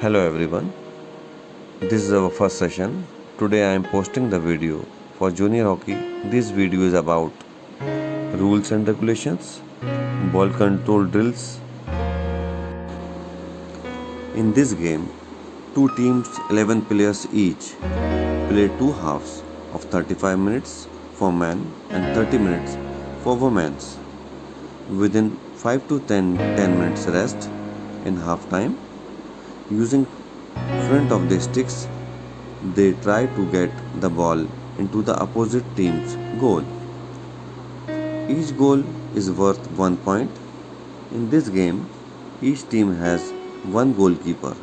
Hello everyone, this is our first session. Today I am posting the video for junior hockey. This video is about rules and regulations, ball control drills. In this game, two teams, 11 players each, play two halves of 35 minutes for men and 30 minutes for women. Within 5 to 10 minutes rest in half time, using front of the sticks, they try to get the ball into the opposite team's goal. Each goal is worth 1 point. In this game, each team has one goalkeeper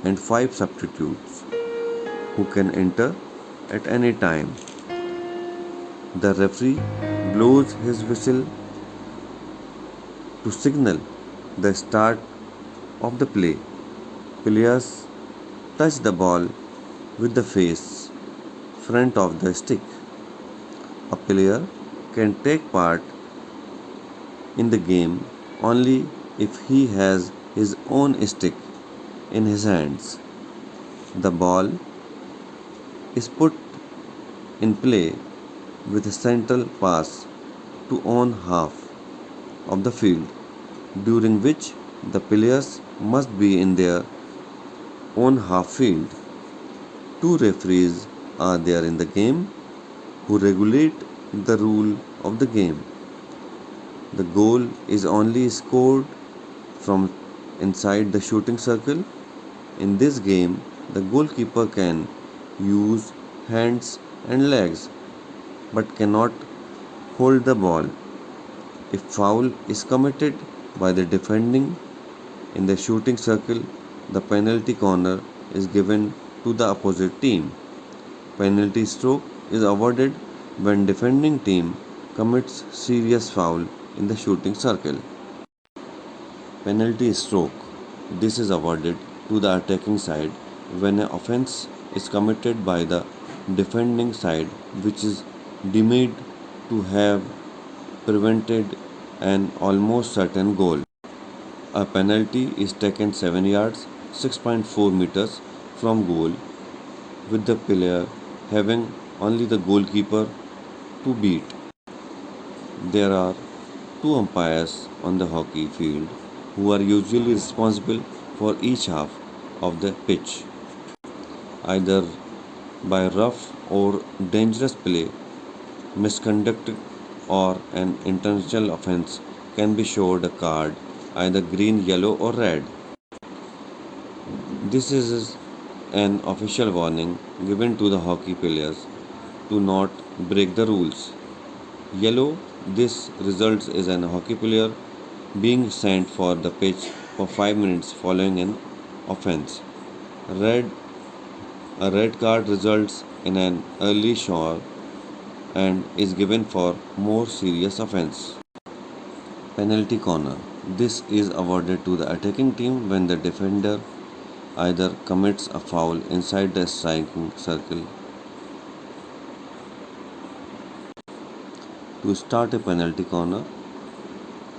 and five substitutes who can enter at any time. The referee blows his whistle to signal the start of the play. Players touch the ball with the face front of the stick. A player can take part in the game only if he has his own stick in his hands. The ball is put in play with a central pass to own half of the field, during which the players must be in their own half field. Two referees are there in the game who regulate the rule of the game. The goal is only scored from inside the shooting circle. In this game, the goalkeeper can use hands and legs but cannot hold the ball. If foul is committed by the defending in the shooting circle, the penalty corner is given to the opposite team. Penalty stroke is awarded when defending team commits serious foul in the shooting circle. Penalty stroke. This is awarded to the attacking side when an offense is committed by the defending side which is deemed to have prevented an almost certain goal. A penalty is taken 7 yards, 6.4 meters from goal, with the player having only the goalkeeper to beat. There are two umpires on the hockey field who are usually responsible for each half of the pitch. Either by rough or dangerous play, misconduct, or an intentional offense can be showed a card, either green, yellow, or red. This is an official warning given to the hockey players to not break the rules. Yellow, this results is an hockey player being sent for the pitch for 5 minutes following an offense. Red, a red card results in an early shower and is given for more serious offense. Penalty corner. This is awarded to the attacking team when the defender either commits a foul inside the striking circle. To start a penalty corner,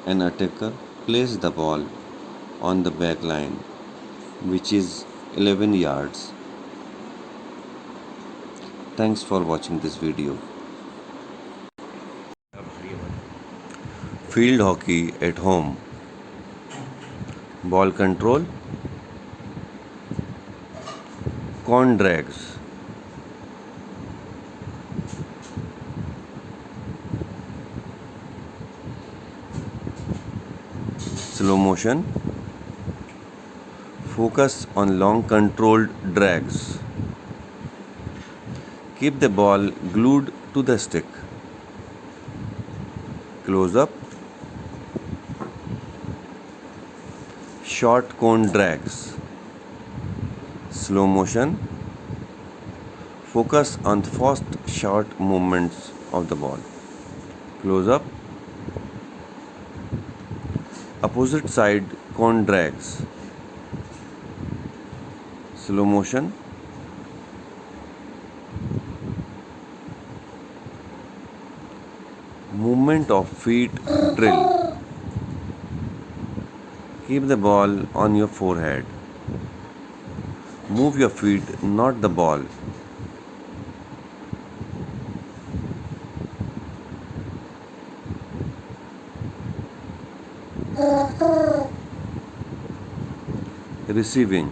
an attacker places the ball on the back line, which is 11 yards. Thanks for watching this video. Field hockey at home. Ball control. Cone drags. Slow motion. Focus on long controlled drags. Keep the ball glued to the stick. Close up. Short cone drags. Slow motion. Focus on fast short movements of the ball. Close up. Opposite side cone drags. Slow motion. Movement of feet drill. Keep the ball on your forehead. Move your feet, not the ball. Receiving.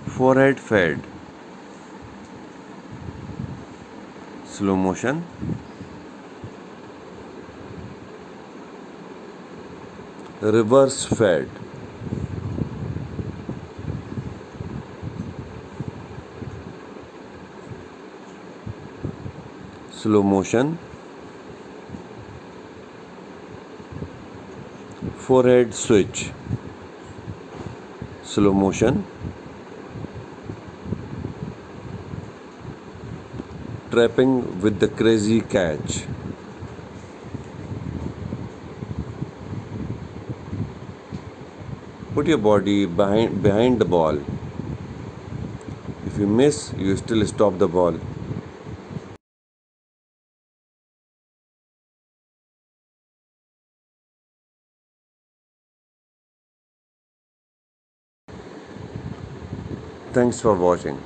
Forehead fed. Slow motion. Reverse fed. Slow motion. Forehead switch. Slow motion. Trapping with the crazy catch. Put your body behind the ball. If you miss, you still stop the ball. Thanks for watching.